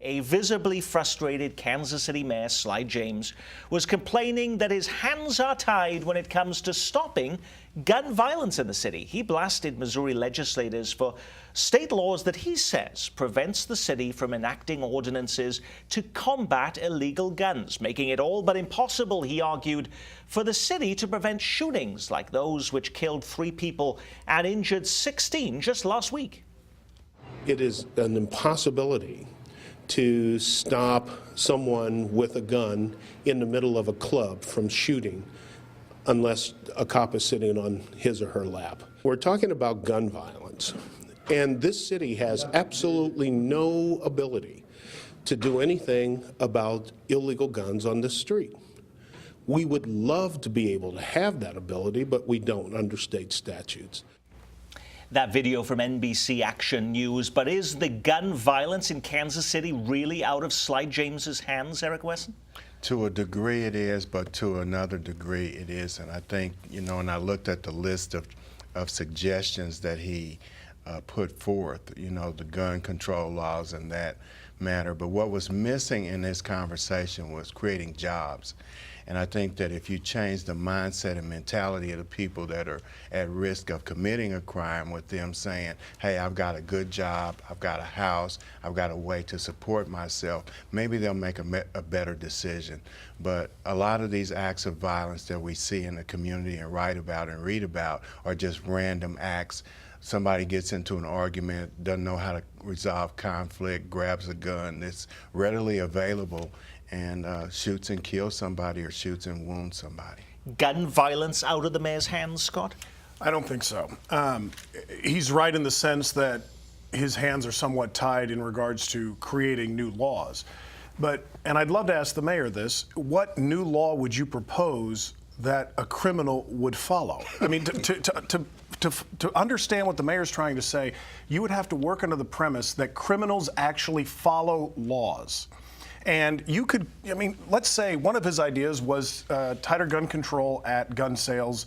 a visibly frustrated Kansas City Mayor Sly James was complaining that his hands are tied when it comes to stopping gun violence in the city. He blasted Missouri legislators for state laws that he says prevents the city from enacting ordinances to combat illegal guns, making it all but impossible, he argued, for the city to prevent shootings like those which killed 3 people and injured 16 just last week. It is an impossibility to stop someone with a gun in the middle of a club from shooting unless a cop is sitting on his or her lap. We're talking about gun violence, and this city has absolutely no ability to do anything about illegal guns on this street. We would love to be able to have that ability, but we don't under state statutes. That video from NBC Action News. But is the gun violence in Kansas City really out of Sly James's hands, Eric Wesson? To a degree it is, but to another degree it isn't. I think, and I looked at the list of suggestions that he put forth, the gun control laws and that matter. But what was missing in this conversation was creating jobs. And I think that if you change the mindset and mentality of the people that are at risk of committing a crime, with them saying, hey, I've got a good job, I've got a house, I've got a way to support myself, maybe they'll make a better decision. But a lot of these acts of violence that we see in the community and write about and read about are just random acts. Somebody gets into an argument, doesn't know how to resolve conflict, grabs a gun that's readily available, and shoots and kills somebody or shoots and wounds somebody. Gun violence out of the mayor's hands, Scott? I don't think so. He's right in the sense that his hands are somewhat tied in regards to creating new laws. And I'd love to ask the mayor this, what new law would you propose that a criminal would follow? I mean, to understand what the mayor's trying to say, you would have to work under the premise that criminals actually follow laws. And you could, let's say one of his ideas was tighter gun control at gun sales,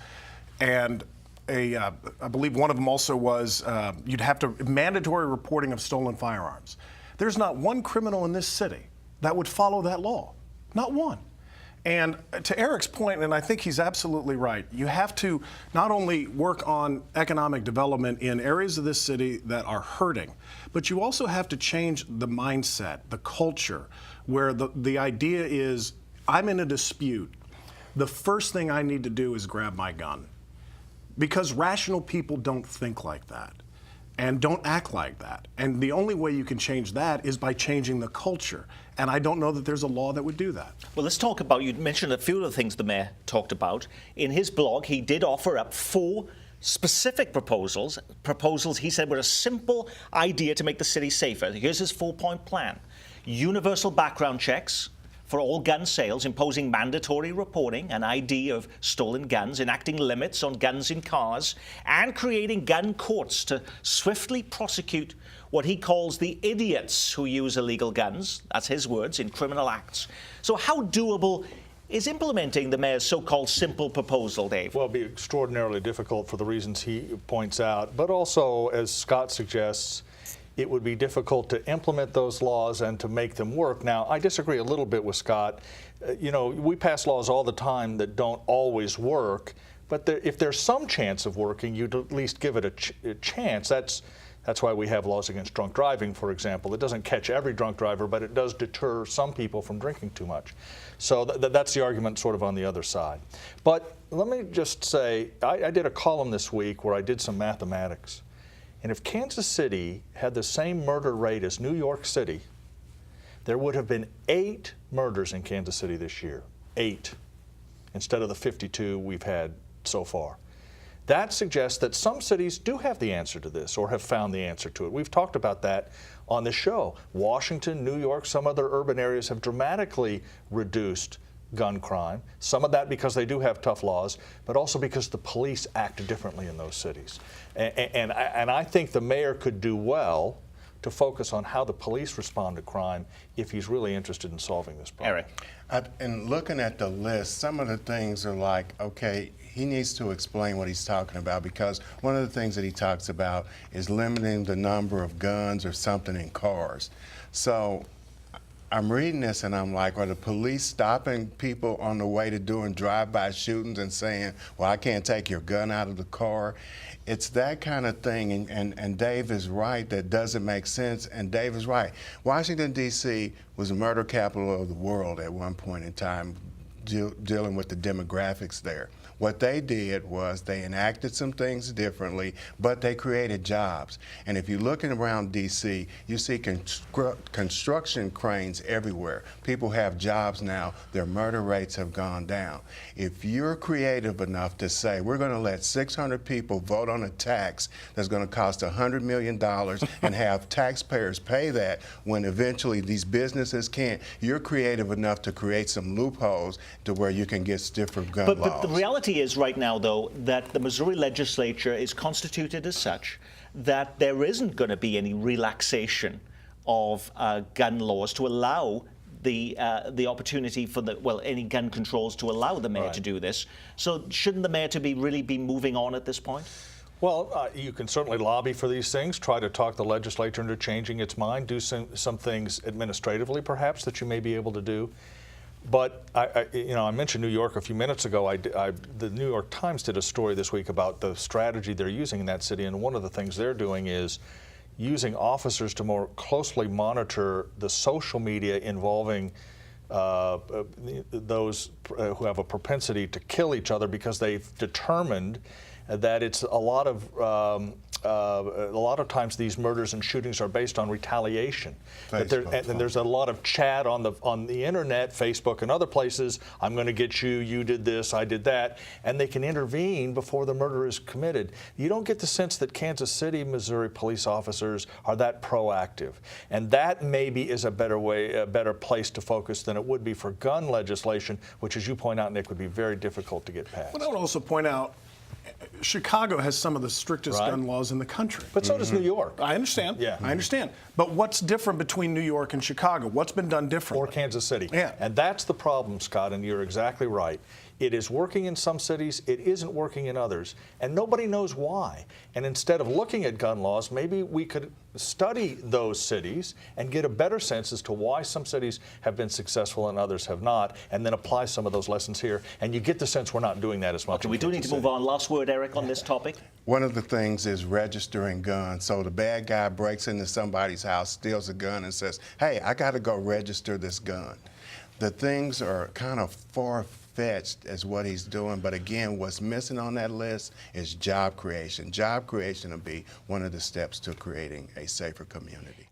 and I believe one of them also was you'd have to mandatory reporting of stolen firearms. There's not one criminal in this city that would follow that law, not one. And to Eric's point, and I think he's absolutely right, you have to not only work on economic development in areas of this city that are hurting, but you also have to change the mindset, the culture, where the idea is, I'm in a dispute. The first thing I need to do is grab my gun. Because rational people don't think like that and don't act like that. And the only way you can change that is by changing the culture. And I don't know that there's a law that would do that. Well, let's talk about, you mentioned a few of the things the mayor talked about. In his blog, he did offer up 4 specific proposals he said were a simple idea to make the city safer. Here's his 4-point plan. Universal background checks for all gun sales, imposing mandatory reporting and ID of stolen guns, enacting limits on guns in cars, and creating gun courts to swiftly prosecute what he calls the idiots who use illegal guns, that's his words, in criminal acts. So how doable is implementing the mayor's so-called simple proposal, Dave? Well, it'll be extraordinarily difficult for the reasons he points out, but also, as Scott suggests, it would be difficult to implement those laws and to make them work. Now, I disagree a little bit with Scott. We pass laws all the time that don't always work, but if there's some chance of working, you'd at least give it a chance. That's why we have laws against drunk driving, for example. It doesn't catch every drunk driver, but it does deter some people from drinking too much. So that's the argument sort of on the other side. But let me just say, I did a column this week where I did some mathematics. And if Kansas City had the same murder rate as New York City, there would have been 8 murders in Kansas City this year. 8, instead of the 52 we've had so far. That suggests that some cities do have the answer to this or have found the answer to it. We've talked about that on this show. Washington, New York, some other urban areas have dramatically reduced gun crime. Some of that because they do have tough laws, but also because the police act differently in those cities. And I think the mayor could do well to focus on how the police respond to crime if he's really interested in solving this problem. Eric. And looking at the list, some of the things are like, okay, he needs to explain what he's talking about, because one of the things that he talks about is limiting the number of guns or something in cars. So I'm reading this and I'm like, are the police stopping people on the way to doing drive-by shootings and saying, well, I can't take your gun out of the car? It's that kind of thing, and Dave is right, that doesn't make sense, and Dave is right. Washington, D.C. was the murder capital of the world at one point in time, dealing with the demographics there. What they did was they enacted some things differently, but they created jobs. And if you're looking around D.C., you see construction cranes everywhere. People have jobs now. Their murder rates have gone down. If you're creative enough to say, we're going to let 600 people vote on a tax that's going to cost $100 million and have taxpayers pay that when eventually these businesses can't, you're creative enough to create some loopholes to where you can get stiffer gun laws. But the reality is right now, though, that the Missouri legislature is constituted as such that there isn't going to be any relaxation of gun laws to allow the opportunity for any gun controls to allow the mayor to do this. So shouldn't the mayor really be moving on at this point? Well, you can certainly lobby for these things, try to talk the legislature into changing its mind, do some things administratively, perhaps, that you may be able to do. But I mentioned New York a few minutes ago. The New York Times did a story this week about the strategy they're using in that city, and one of the things they're doing is using officers to more closely monitor the social media involving those who have a propensity to kill each other, because they've determined that it's a lot of times these murders and shootings are based on retaliation. And there's a lot of chat on the internet, Facebook and other places. I'm going to get you. You did this. I did that. And they can intervene before the murder is committed. You don't get the sense that Kansas City, Missouri police officers are that proactive. And that maybe is a better place to focus than it would be for gun legislation, which, as you point out, Nick, would be very difficult to get passed. But I would also point out, Chicago has some of the strictest gun laws in the country. But so does New York. I understand. Yeah. I understand. But what's different between New York and Chicago? What's been done differently? Or Kansas City. Yeah. And that's the problem, Scott, and you're exactly right. It is working in some cities, it isn't working in others, and nobody knows why. And instead of looking at gun laws, maybe we could study those cities and get a better sense as to why some cities have been successful and others have not, and then apply some of those lessons here. And you get the sense we're not doing that as much. Okay, we do need to move on. Last word, Eric, on this topic. One of the things is registering guns. So the bad guy breaks into somebody's house, steals a gun, and says, hey, I got to go register this gun. The things are kind of far-fetched as what he's doing, but again, what's missing on that list is job creation. Job creation will be one of the steps to creating a safer community.